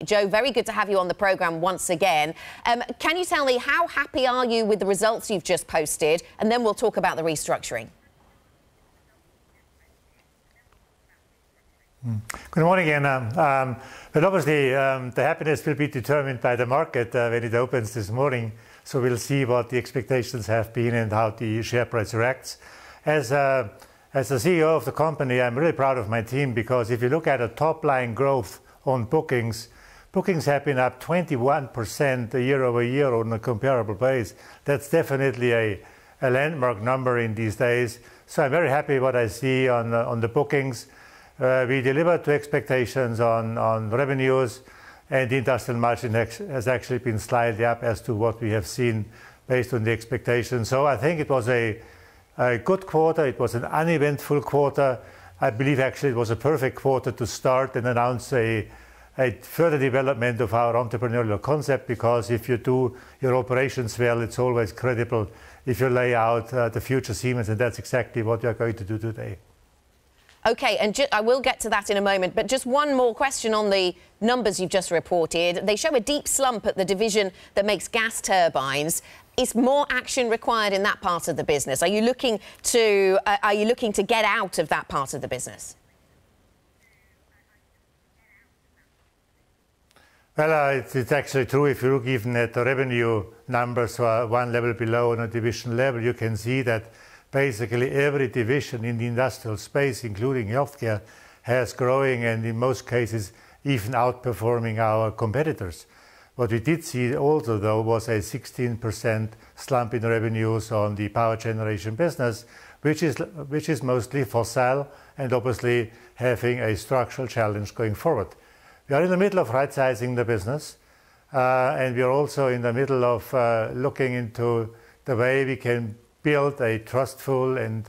Joe, very good to have you on the programme once again. Can you tell me, how happy are you with the results you've just posted? And then we'll talk about the restructuring. Good morning, Anna. But obviously, the happiness will be determined by the market when it opens this morning. So we'll see what the expectations have been and how the share price reacts. As the CEO of the company, I'm really proud of my team, because if you look at a top-line growth on bookings have been up 21% year over year on a comparable base. That's definitely a landmark number in these days. So I'm very happy what I see on the bookings. We delivered to expectations on revenues, and the industrial margin has actually been slightly up as to what we have seen based on the expectations. So I think it was a good quarter. It was an uneventful quarter. I believe actually it was a perfect quarter to start and announce a further development of our entrepreneurial concept, because if you do your operations well, it's always credible if you lay out the future Siemens, and that's exactly what we are going to do today. OK, and I will get to that in a moment, but just one more question on the numbers you've just reported. They show a deep slump at the division that makes gas turbines. Is more action required in that part of the business? Are you looking to get out of that part of the business? Well, it's actually true. If you look even at the revenue numbers one level below on a division level, you can see that basically every division in the industrial space, including healthcare, has growing, and in most cases even outperforming our competitors. What we did see also, though, was a 16% slump in revenues on the power generation business, which is mostly fossil and obviously having a structural challenge going forward. We are in the middle of right-sizing the business, and we are also in the middle of looking into the way we can build a trustful and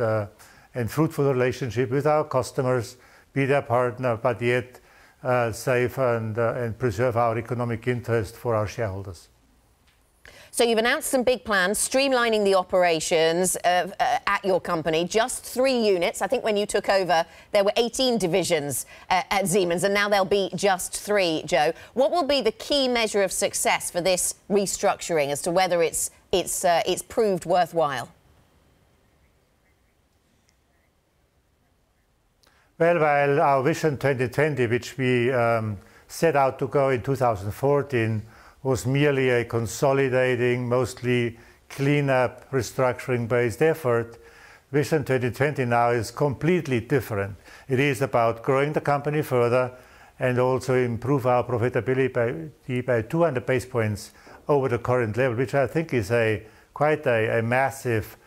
fruitful relationship with our customers, be their partner, but yet save and preserve our economic interest for our shareholders. So you've announced some big plans, streamlining the operations at your company. Just 3 units. I think when you took over, there were 18 divisions at Siemens, and now there'll be just 3, Joe. What will be the key measure of success for this restructuring as to whether it's proved worthwhile? Well, while our Vision 2020, which we set out to go in 2014, was merely a consolidating, mostly clean-up, restructuring-based effort, Vision 2020 now is completely different. It is about growing the company further and also improve our profitability by 200 basis points over the current level, which I think is quite a massive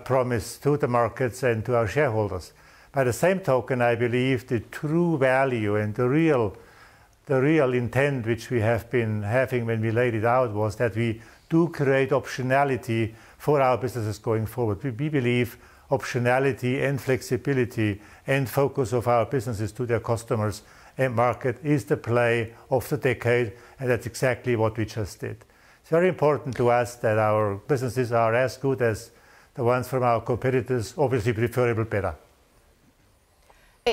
promise to the markets and to our shareholders. By the same token, I believe the true value and the real intent which we have been having when we laid it out was that we do create optionality for our businesses going forward. We believe optionality and flexibility and focus of our businesses to their customers and market is the play of the decade, and that's exactly what we just did. It's very important to us that our businesses are as good as the ones from our competitors, obviously preferable better.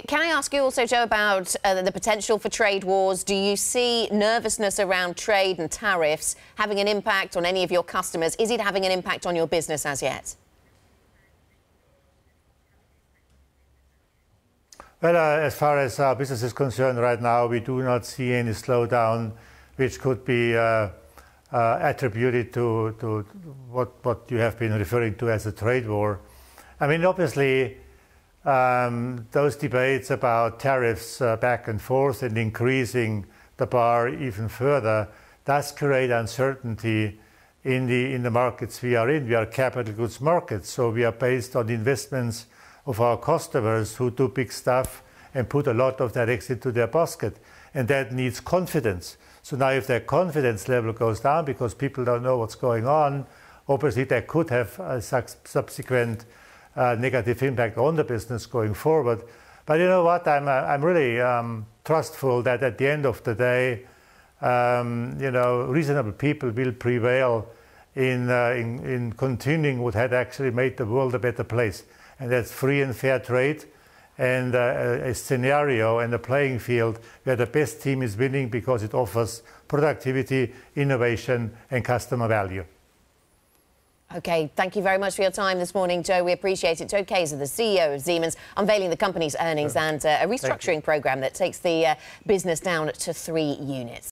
Can I ask you also, Joe, about the potential for trade wars? Do you see nervousness around trade and tariffs having an impact on any of your customers? Is it having an impact on your business as yet? Well, as far as our business is concerned right now, we do not see any slowdown which could be attributed to what you have been referring to as a trade war. I mean, obviously, those debates about tariffs back and forth and increasing the bar even further does create uncertainty in the markets we are in. We are capital goods markets, so we are based on investments of our customers who do big stuff and put a lot of that eggs into their basket, and that needs confidence. So now if their confidence level goes down because people don't know what's going on, obviously that could have a subsequent negative impact on the business going forward. But you know what? I'm really trustful that at the end of the day, reasonable people will prevail in continuing what had actually made the world a better place, and that's free and fair trade and a scenario and a playing field where the best team is winning because it offers productivity, innovation, and customer value. OK, thank you very much for your time this morning, Joe. We appreciate it. Joe Kaeser, the CEO of Siemens, unveiling the company's earnings and a restructuring programme that takes the business down to 3 units.